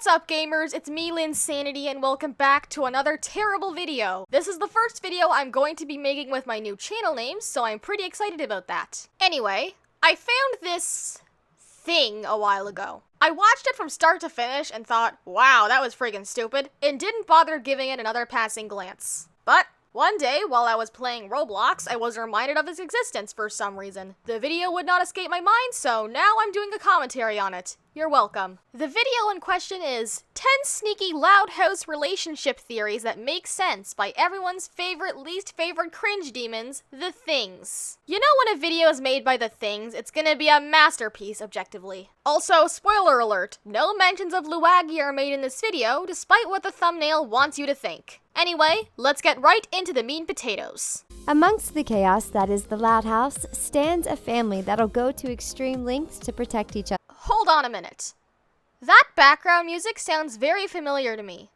What's up, gamers? It's me, Linsanity, and welcome back to another terrible video. This is the first video I'm going to be making with my new channel name, so I'm pretty excited about that. Anyway, I found this thing a while ago. I watched it from start to finish and thought, wow, that was friggin' stupid, and didn't bother giving it another passing glance. But one day, while I was playing Roblox, I was reminded of its existence for some reason. The video would not escape my mind, so now I'm doing a commentary on it. You're welcome. The video in question is 10 sneaky loud house relationship theories that make sense by everyone's least favorite cringe demons, The Things. You know when a video is made by The Things, it's gonna be a masterpiece objectively. Also, spoiler alert, no mentions of Luagi are made in this video, despite what the thumbnail wants you to think. Anyway, let's get right into the meat and potatoes. Amongst the chaos that is the Loud House stands a family that'll go to extreme lengths to protect each other. Hold on a minute. That background music sounds very familiar to me.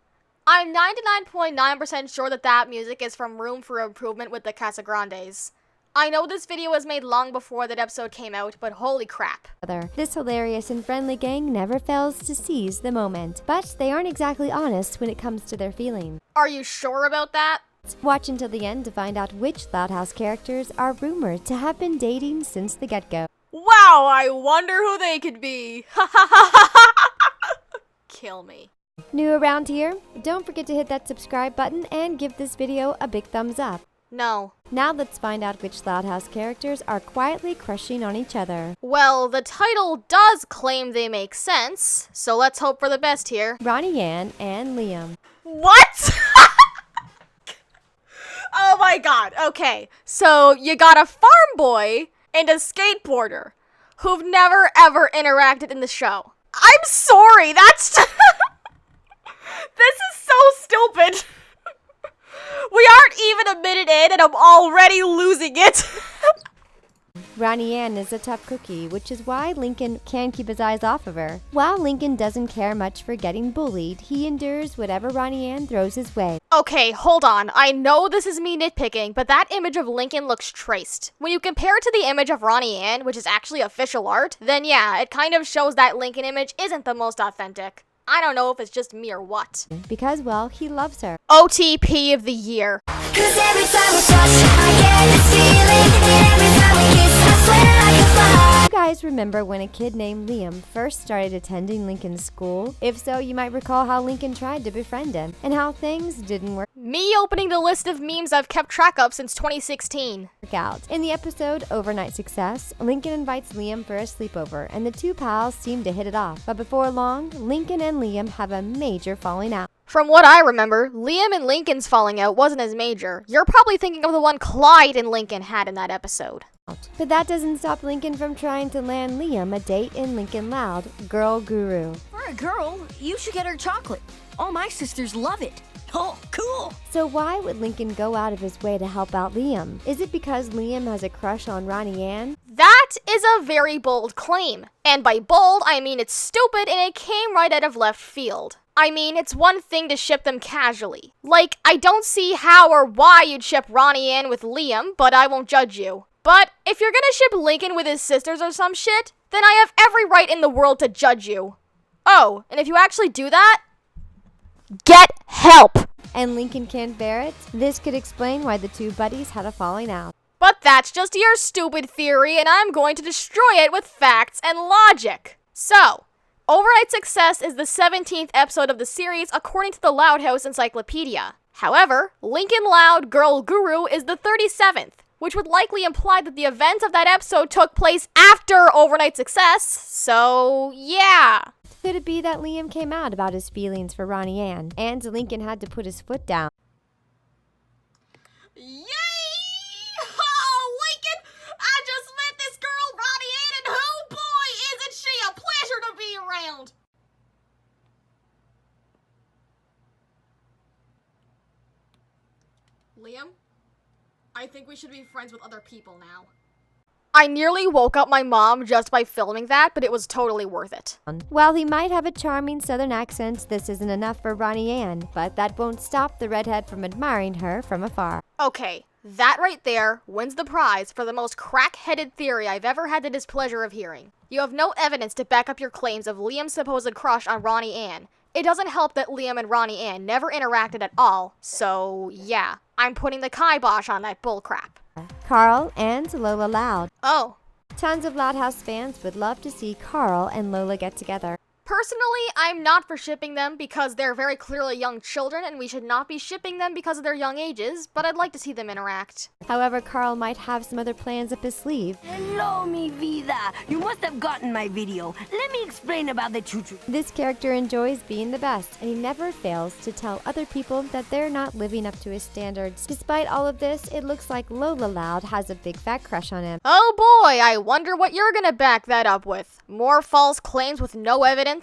I'm 99.9% sure that music is from Room for Improvement with the Casagrandes. I know this video was made long before that episode came out, but holy crap. This hilarious and friendly gang never fails to seize the moment, but they aren't exactly honest when it comes to their feelings. Are you sure about that? Watch until the end to find out which Loud House characters are rumored to have been dating since the get-go. Wow, I wonder who they could be. Kill me. New around here? Don't forget to hit that subscribe button and give this video a big thumbs up. No. Now let's find out which Loud House characters are quietly crushing on each other. Well, the title does claim they make sense, so let's hope for the best here. Ronnie Ann and Liam. What? Oh my god, okay. So, you got a farm boy and a skateboarder who've never ever interacted in the show. I'm sorry, that's... This is so stupid. We aren't even a minute in and I'm already losing it. Ronnie Ann is a tough cookie, which is why Lincoln can't keep his eyes off of her. While Lincoln doesn't care much for getting bullied, he endures whatever Ronnie Ann throws his way. Okay, hold on. I know this is me nitpicking, but that image of Lincoln looks traced. When you compare it to the image of Ronnie Ann, which is actually official art, then yeah, it kind of shows that Lincoln image isn't the most authentic. I don't know if it's just me or what. Because, well, he loves her. OTP of the year. 'Cause every time we touch, I get this feeling, and every time we kiss, I swear I can fly. You guys remember when a kid named Liam first started attending Lincoln's school? If so, you might recall how Lincoln tried to befriend him, and how things didn't work Me opening the list of memes I've kept track of since 2016. out. In the episode Overnight Success, Lincoln invites Liam for a sleepover, and the two pals seem to hit it off. But before long, Lincoln and Liam have a major falling out. From what I remember, Liam and Lincoln's falling out wasn't as major. You're probably thinking of the one Clyde and Lincoln had in that episode. But that doesn't stop Lincoln from trying to land Liam a date in Lincoln Loud, Girl Guru. For a girl, you should get her chocolate. All my sisters love it. Oh, cool. So why would Lincoln go out of his way to help out Liam? Is it because Liam has a crush on Ronnie Ann? That is a very bold claim. And by bold, I mean it's stupid and it came right out of left field. I mean, it's one thing to ship them casually. Like, I don't see how or why you'd ship Ronnie Ann with Liam, but I won't judge you. But if you're gonna ship Lincoln with his sisters or some shit, then I have every right in the world to judge you. Oh, and if you actually do that, get help! And Lincoln can't bear it? This could explain why the two buddies had a falling out. But that's just your stupid theory, and I'm going to destroy it with facts and logic. So, Overnight Success is the 17th episode of the series according to the Loud House Encyclopedia. However, Lincoln Loud Girl Guru is the 37th, which would likely imply that the events of that episode took place after Overnight Success, so yeah. Could it be that Liam came out about his feelings for Ronnie Ann, and Lincoln had to put his foot down? Yay! Oh, Lincoln! I just met this girl, Ronnie Ann, and oh boy, isn't she a pleasure to be around! Liam? I think we should be friends with other people now. I nearly woke up my mom just by filming that, but it was totally worth it. While he might have a charming southern accent, this isn't enough for Ronnie Ann, but that won't stop the redhead from admiring her from afar. Okay, that right there wins the prize for the most crack-headed theory I've ever had the displeasure of hearing. You have no evidence to back up your claims of Liam's supposed crush on Ronnie Ann. It doesn't help that Liam and Ronnie Ann never interacted at all, so yeah, I'm putting the kibosh on that bullcrap. Carl and Lola Loud. Oh. Tons of Loud House fans would love to see Carl and Lola get together. Personally, I'm not for shipping them because they're very clearly young children and we should not be shipping them because of their young ages, but I'd like to see them interact. However, Carl might have some other plans up his sleeve. Hello, mi vida. You must have gotten my video. Let me explain about the choo-choo. This character enjoys being the best, and he never fails to tell other people that they're not living up to his standards. Despite all of this, it looks like Lola Loud has a big fat crush on him. Oh boy, I wonder what you're gonna back that up with. More false claims with no evidence?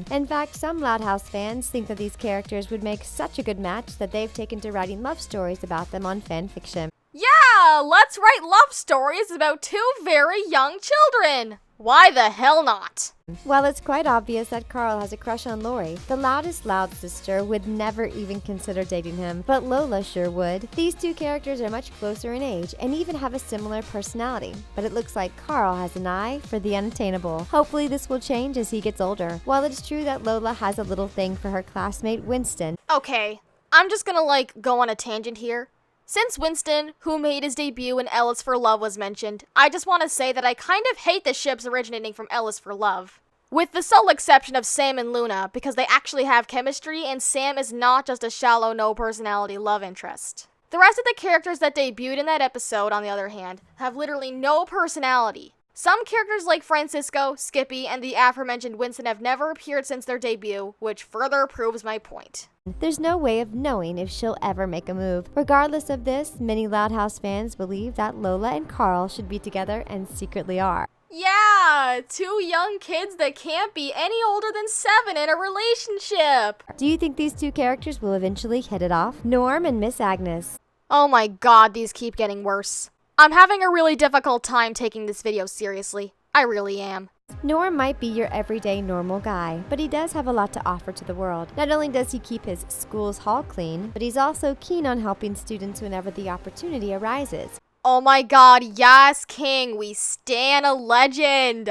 In fact, some Loud House fans think that these characters would make such a good match that they've taken to writing love stories about them on fanfiction. Yeah, let's write love stories about two very young children. Why the hell not? While it's quite obvious that Carl has a crush on Lori, the loudest Loud sister would never even consider dating him, but Lola sure would. These two characters are much closer in age and even have a similar personality, but it looks like Carl has an eye for the unattainable. Hopefully this will change as he gets older. While it's true that Lola has a little thing for her classmate Winston. Okay, I'm just gonna go on a tangent here. Since Winston, who made his debut in Ellis for Love, was mentioned, I just want to say that I kind of hate the ships originating from Ellis for Love. With the sole exception of Sam and Luna, because they actually have chemistry and Sam is not just a shallow, no-personality love interest. The rest of the characters that debuted in that episode, on the other hand, have literally no personality. Some characters like Francisco, Skippy, and the aforementioned Winston have never appeared since their debut, which further proves my point. There's no way of knowing if she'll ever make a move. Regardless of this, many Loud House fans believe that Lola and Carl should be together and secretly are. Yeah, two young kids that can't be any older than 7 in a relationship. Do you think these two characters will eventually hit it off? Norm and Miss Agnes. Oh my god, these keep getting worse. I'm having a really difficult time taking this video seriously. I really am. Norm might be your everyday normal guy, but he does have a lot to offer to the world. Not only does he keep his school's hall clean, but he's also keen on helping students whenever the opportunity arises. Oh my god, yes, King, we stan a legend!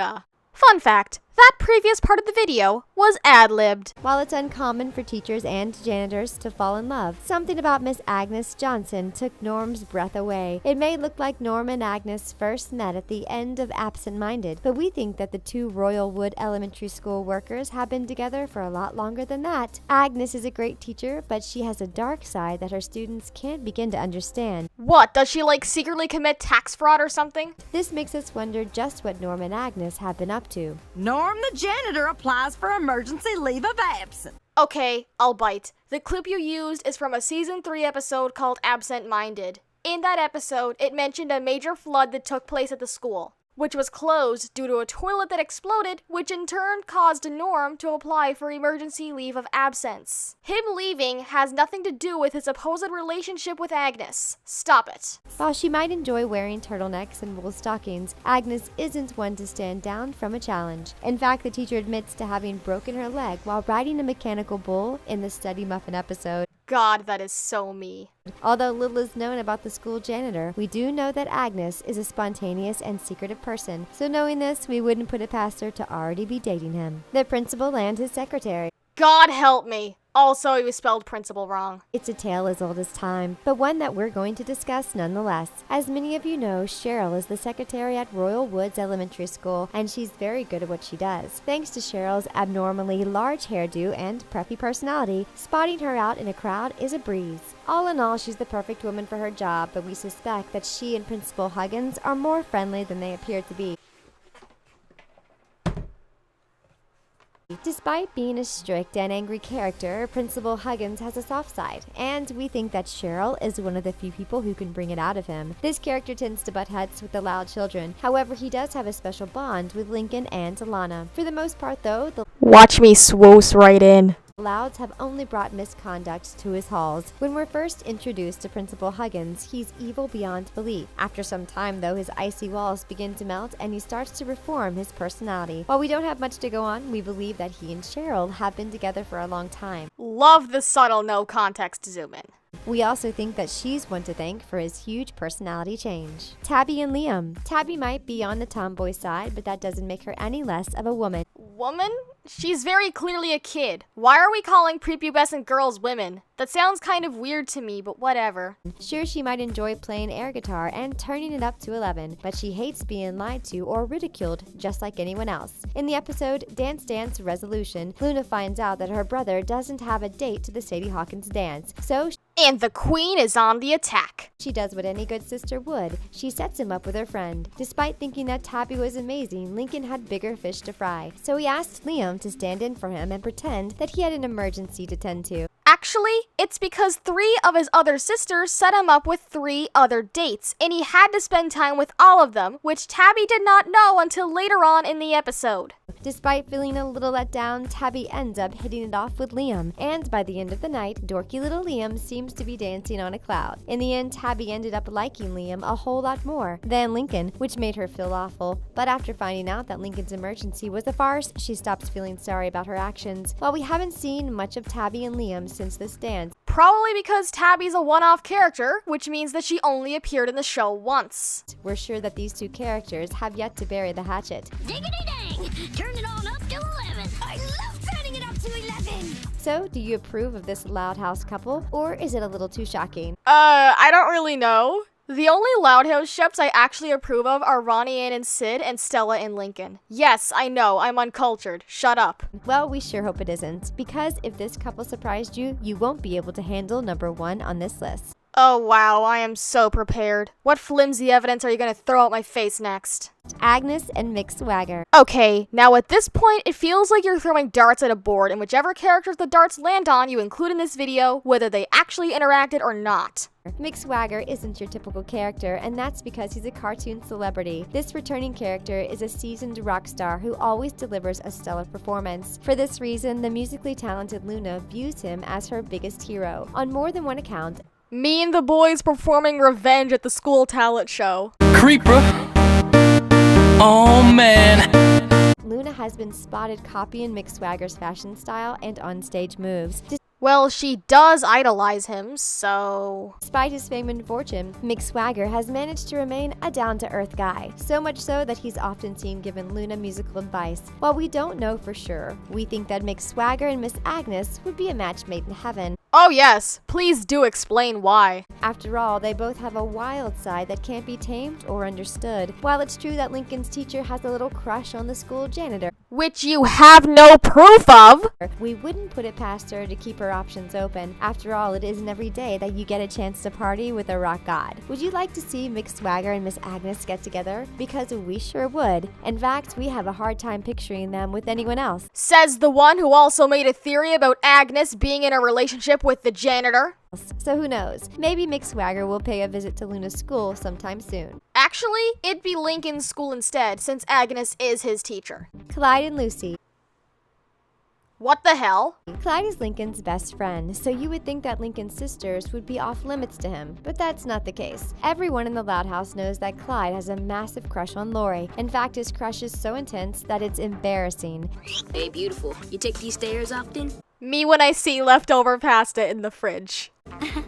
Fun fact, that previous part of the video was ad-libbed. While it's uncommon for teachers and janitors to fall in love, something about Miss Agnes Johnson took Norm's breath away. It may look like Norm and Agnes first met at the end of Absent Minded, but we think that the two Royal Wood Elementary School workers have been together for a lot longer than that. Agnes is a great teacher, but she has a dark side that her students can't begin to understand. What, does she secretly commit tax fraud or something? This makes us wonder just what Norm and Agnes have been up to. Norm the janitor applies for emergency leave of absence. Okay, I'll bite. The clip you used is from a season 3 episode called Absent Minded. In that episode, it mentioned a major flood that took place at the school, which was closed due to a toilet that exploded, which in turn caused Norm to apply for emergency leave of absence. Him leaving has nothing to do with his supposed relationship with Agnes. Stop it. While she might enjoy wearing turtlenecks and wool stockings, Agnes isn't one to stand down from a challenge. In fact, the teacher admits to having broken her leg while riding a mechanical bull in the Study Muffin episode. God, that is so me. Although little is known about the school janitor, we do know that Agnes is a spontaneous and secretive person, so knowing this, we wouldn't put it past her to already be dating him. The principal and his secretary. God help me. Also, he was spelled principal wrong. It's a tale as old as time, but one that we're going to discuss nonetheless. As many of you know, Cheryl is the secretary at Royal Woods Elementary School, and she's very good at what she does. Thanks to Cheryl's abnormally large hairdo and preppy personality, spotting her out in a crowd is a breeze. All in all, she's the perfect woman for her job, but we suspect that she and Principal Huggins are more friendly than they appear to be. Despite being a strict and angry character, Principal Huggins has a soft side, and we think that Cheryl is one of the few people who can bring it out of him. This character tends to butt heads with the Loud children. However, he does have a special bond with Lincoln and Alana. For the most part, though, the Watch me swoose right in. Louds have only brought misconduct to his halls. When we're first introduced to Principal Huggins, he's evil beyond belief. After some time, though, his icy walls begin to melt and he starts to reform his personality. While we don't have much to go on, we believe that he and Cheryl have been together for a long time. Love the subtle no context zoom in. We also think that she's one to thank for his huge personality change. Tabby and Liam. Tabby might be on the tomboy side, but that doesn't make her any less of a woman. Woman? She's very clearly a kid. Why are we calling prepubescent girls women? That sounds kind of weird to me, but whatever. Sure, she might enjoy playing air guitar and turning it up to 11, but she hates being lied to or ridiculed just like anyone else. In the episode Dance Dance Resolution, Luna finds out that her brother doesn't have a date to the Sadie Hawkins dance, so And the queen is on the attack. she does what any good sister would. She sets him up with her friend. Despite thinking that Tabby was amazing, Lincoln had bigger fish to fry. So he asked Liam to stand in for him and pretend that he had an emergency to tend to. Actually, it's because 3 of his other sisters set him up with 3 other dates, and he had to spend time with all of them, which Tabby did not know until later on in the episode. Despite feeling a little let down, Tabby ends up hitting it off with Liam, and by the end of the night, dorky little Liam seems to be dancing on a cloud. In the end, Tabby ended up liking Liam a whole lot more than Lincoln, which made her feel awful. But after finding out that Lincoln's emergency was a farce, she stops feeling sorry about her actions. While we haven't seen much of Tabby and Liam since this dance, Probably because Tabby's a one-off character, which means that she only appeared in the show once. we're sure that these two characters have yet to bury the hatchet. Diggity dang! Turn it on up to 11. I love turning it up to 11. So, do you approve of this Loud House couple, or is it a little too shocking? I don't really know. The only Loud House ships I actually approve of are Ronnie Ann and Sid and Stella and Lincoln. Yes, I know, I'm uncultured. Shut up. Well, we sure hope it isn't, because if this couple surprised you, you won't be able to handle number 1 on this list. Oh wow, I am so prepared. What flimsy evidence are you gonna throw at my face next? Agnes and Mick Swagger. Okay, now at this point, it feels like you're throwing darts at a board, and whichever characters the darts land on, you include in this video, whether they actually interacted or not. Mick Swagger isn't your typical character, and that's because he's a cartoon celebrity. This returning character is a seasoned rock star who always delivers a stellar performance. For this reason, the musically talented Luna views him as her biggest hero. On more than one account, Me and the boys performing Revenge at the school talent show. Creeper. Oh man. Luna has been spotted copying Mick Swagger's fashion style and onstage moves. Well, she does idolize him, so... Despite his fame and fortune, Mick Swagger has managed to remain a down-to-earth guy, so much so that he's often seen giving Luna musical advice. While we don't know for sure, we think that Mick Swagger and Miss Agnes would be a match made in heaven. Oh yes, please do explain why. After all, they both have a wild side that can't be tamed or understood. While it's true that Lincoln's teacher has a little crush on the school janitor, Which you have no proof of! we wouldn't put it past her to keep her options open. After all, it isn't every day that you get a chance to party with a rock god. Would you like to see Mick Swagger and Miss Agnes get together? Because we sure would. In fact, we have a hard time picturing them with anyone else. Says the one who also made a theory about Agnes being in a relationship with the janitor. So who knows? Maybe Mick Swagger will pay a visit to Luna's school sometime soon. Actually, it'd be Lincoln's school instead, since Agnes is his teacher. Clyde and Lucy. What the hell? Clyde is Lincoln's best friend, so you would think that Lincoln's sisters would be off limits to him, but that's not the case. Everyone in the Loud House knows that Clyde has a massive crush on Lori. In fact, his crush is so intense that it's embarrassing. Hey, beautiful. You take these stairs often? Me when I see leftover pasta in the fridge. I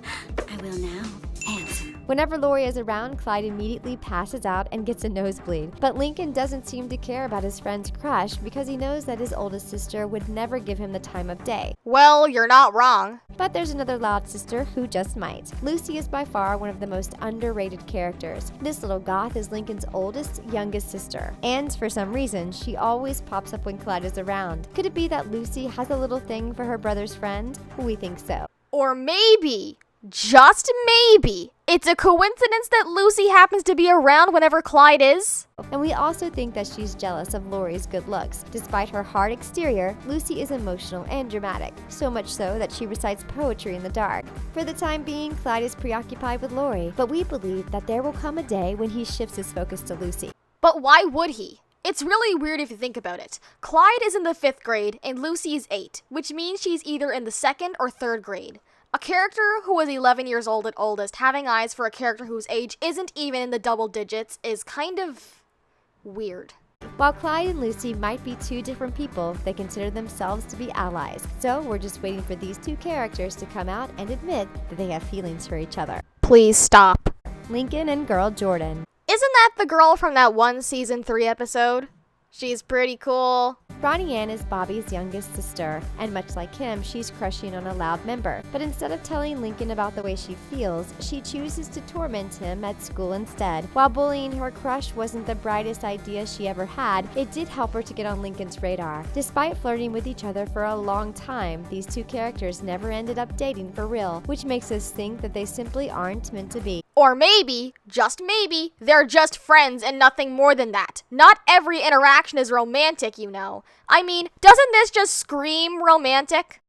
will now. Handsome. Whenever Lori is around, Clyde immediately passes out and gets a nosebleed. But Lincoln doesn't seem to care about his friend's crush because he knows that his oldest sister would never give him the time of day. Well, you're not wrong. But there's another Loud sister who just might. Lucy is by far one of the most underrated characters. This little goth is Lincoln's oldest, youngest sister. And for some reason, she always pops up when Clyde is around. Could it be that Lucy has a little thing for her brother's friend? We think so. Or maybe, just maybe, it's a coincidence that Lucy happens to be around whenever Clyde is. And we also think that she's jealous of Lori's good looks. Despite her hard exterior, Lucy is emotional and dramatic, so much so that she recites poetry in the dark. For the time being, Clyde is preoccupied with Lori, but we believe that there will come a day when he shifts his focus to Lucy. But why would he? It's really weird if you think about it. Clyde is in the 5th grade and Lucy is 8, which means she's either in the 2nd or 3rd grade. A character who is 11 years old at oldest having eyes for a character whose age isn't even in the double digits is kind of weird. While Clyde and Lucy might be two different people, they consider themselves to be allies. So we're just waiting for these two characters to come out and admit that they have feelings for each other. Please stop. Lincoln and girl Jordan. Isn't that the girl from that one season 3 episode? She's pretty cool. Ronnie Ann is Bobby's youngest sister, and much like him, she's crushing on a Loud member. But instead of telling Lincoln about the way she feels, she chooses to torment him at school instead. While bullying her crush wasn't the brightest idea she ever had, it did help her to get on Lincoln's radar. Despite flirting with each other for a long time, these two characters never ended up dating for real, which makes us think that they simply aren't meant to be. Or maybe, just maybe, they're just friends and nothing more than that. Not every interaction is romantic, you know. I mean, doesn't this just scream romantic?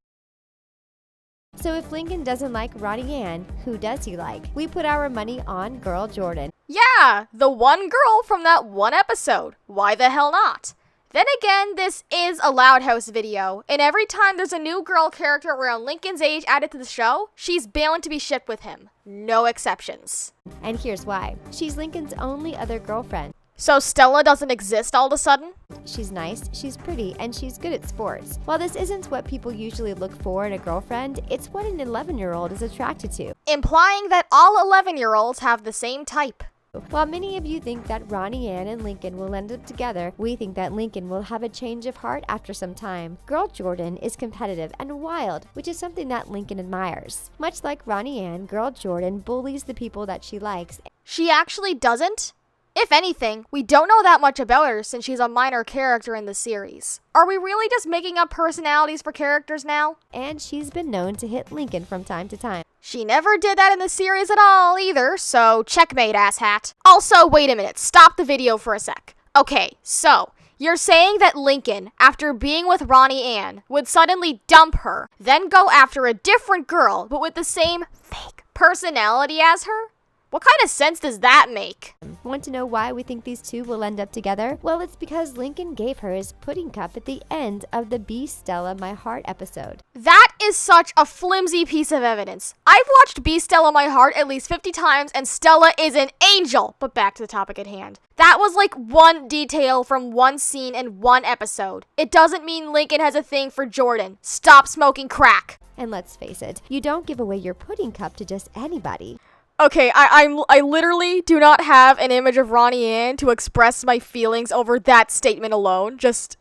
So if Lincoln doesn't like Ronnie Ann, who does he like? We put our money on Girl Jordan. Yeah, the one girl from that one episode. Why the hell not? Then again, this is a Loud House video, and every time there's a new girl character around Lincoln's age added to the show, she's bound to be shipped with him. No exceptions. And here's why. She's Lincoln's only other girlfriend. So Stella doesn't exist all of a sudden? She's nice, she's pretty, and she's good at sports. While this isn't what people usually look for in a girlfriend, it's what an 11-year-old is attracted to. Implying that all 11-year-olds have the same type. While many of you think that Ronnie Ann and Lincoln will end up together, we think that Lincoln will have a change of heart after some time. Girl Jordan is competitive and wild, which is something that Lincoln admires. Much like Ronnie Ann, Girl Jordan bullies the people that she likes. She actually doesn't? If anything, we don't know that much about her since she's a minor character in the series. Are we really just making up personalities for characters now? And she's been known to hit Lincoln from time to time. She never did that in the series at all either, so checkmate, asshat. Also, wait a minute, stop the video for a sec. Okay, so, you're saying that Lincoln, after being with Ronnie Ann, would suddenly dump her, then go after a different girl, but with the same fake personality as her? What kind of sense does that make? Want to know why we think these two will end up together? Well, it's because Lincoln gave her his pudding cup at the end of the Be Stella My Heart episode. That is such a flimsy piece of evidence. I've watched Be Stella My Heart at least 50 times and Stella is an angel. But back to the topic at hand. That was like one detail from one scene in one episode. It doesn't mean Lincoln has a thing for Jordan. Stop smoking crack. And let's face it, you don't give away your pudding cup to just anybody. Okay, I literally do not have an image of Ronnie Ann to express my feelings over that statement alone. Just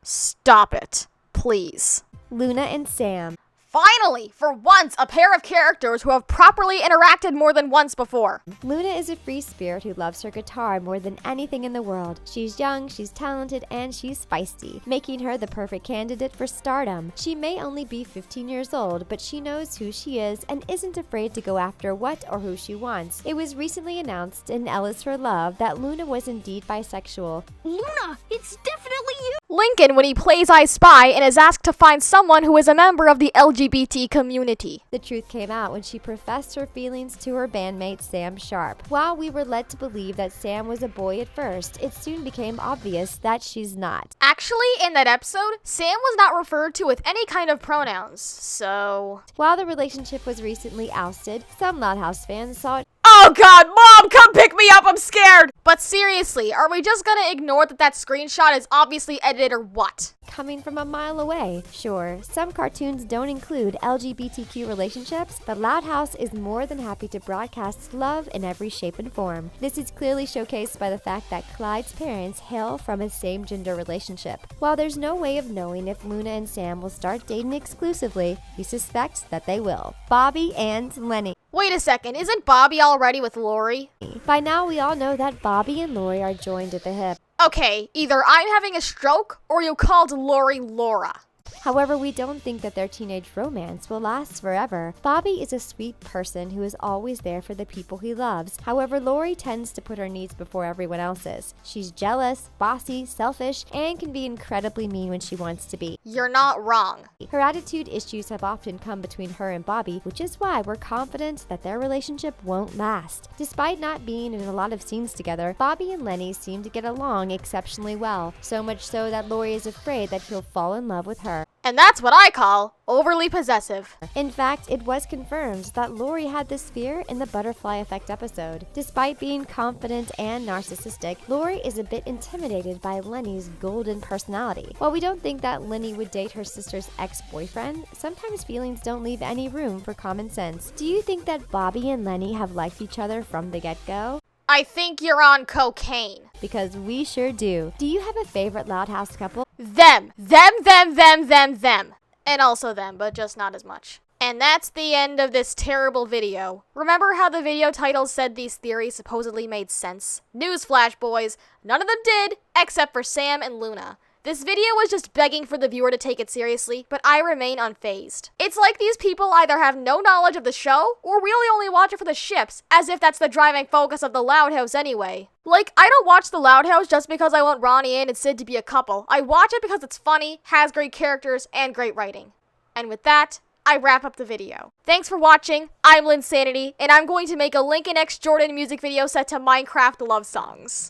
stop it, please. Luna and Sam. Finally, for once, a pair of characters who have properly interacted more than once before. Luna is a free spirit who loves her guitar more than anything in the world. She's young, she's talented, and she's feisty, making her the perfect candidate for stardom. She may only be 15 years old, but she knows who she is and isn't afraid to go after what or who she wants. It was recently announced in L Is for Love that Luna was indeed bisexual. Luna, it's definitely you! Lincoln when he plays I Spy and is asked to find someone who is a member of the LGBT community. The truth came out when she professed her feelings to her bandmate Sam Sharp. While we were led to believe that Sam was a boy at first, it soon became obvious that she's not. Actually, in that episode, Sam was not referred to with any kind of pronouns, so... While the relationship was recently ousted, some Loud House fans saw it. Oh god, Mom, come pick me up, I'm scared! But seriously, are we just gonna ignore that screenshot is obviously edited or what? Coming from a mile away. Sure, some cartoons don't include LGBTQ relationships, but Loud House is more than happy to broadcast love in every shape and form. This is clearly showcased by the fact that Clyde's parents hail from a same-gender relationship. While there's no way of knowing if Luna and Sam will start dating exclusively, he suspects that they will. Bobby and Lenny. Wait a second, isn't Bobby already with Lori? By now, we all know that Bobby and Lori are joined at the hip. Okay, either I'm having a stroke or you called Lori Laura. However, we don't think that their teenage romance will last forever. Bobby is a sweet person who is always there for the people he loves. However, Lori tends to put her needs before everyone else's. She's jealous, bossy, selfish, and can be incredibly mean when she wants to be. You're not wrong. Her attitude issues have often come between her and Bobby, which is why we're confident that their relationship won't last. Despite not being in a lot of scenes together, Bobby and Lenny seem to get along exceptionally well, so much so that Lori is afraid that he'll fall in love with her. And that's what I call overly possessive. In fact, it was confirmed that Lori had this fear in the Butterfly Effect episode. Despite being confident and narcissistic, Lori is a bit intimidated by Lenny's golden personality. While we don't think that Lenny would date her sister's ex-boyfriend, sometimes feelings don't leave any room for common sense. Do you think that Bobby and Lenny have liked each other from the get-go? I think you're on cocaine. Because we sure do. Do you have a favorite Loud House couple? them. Them. And also them, but just not as much. And that's the end of this terrible video. Remember how the video title said these theories supposedly made sense? Newsflash, boys, none of them did, except for Sam and Luna. This video was just begging for the viewer to take it seriously, but I remain unfazed. It's like these people either have no knowledge of the show, or really only watch it for the ships, as if that's the driving focus of The Loud House anyway. Like, I don't watch The Loud House just because I want Ronnie Ann and Sid to be a couple. I watch it because it's funny, has great characters, and great writing. And with that, I wrap up the video. Thanks for watching, I'm Linsanity, and I'm going to make a Lincoln X Jordan music video set to Minecraft love songs.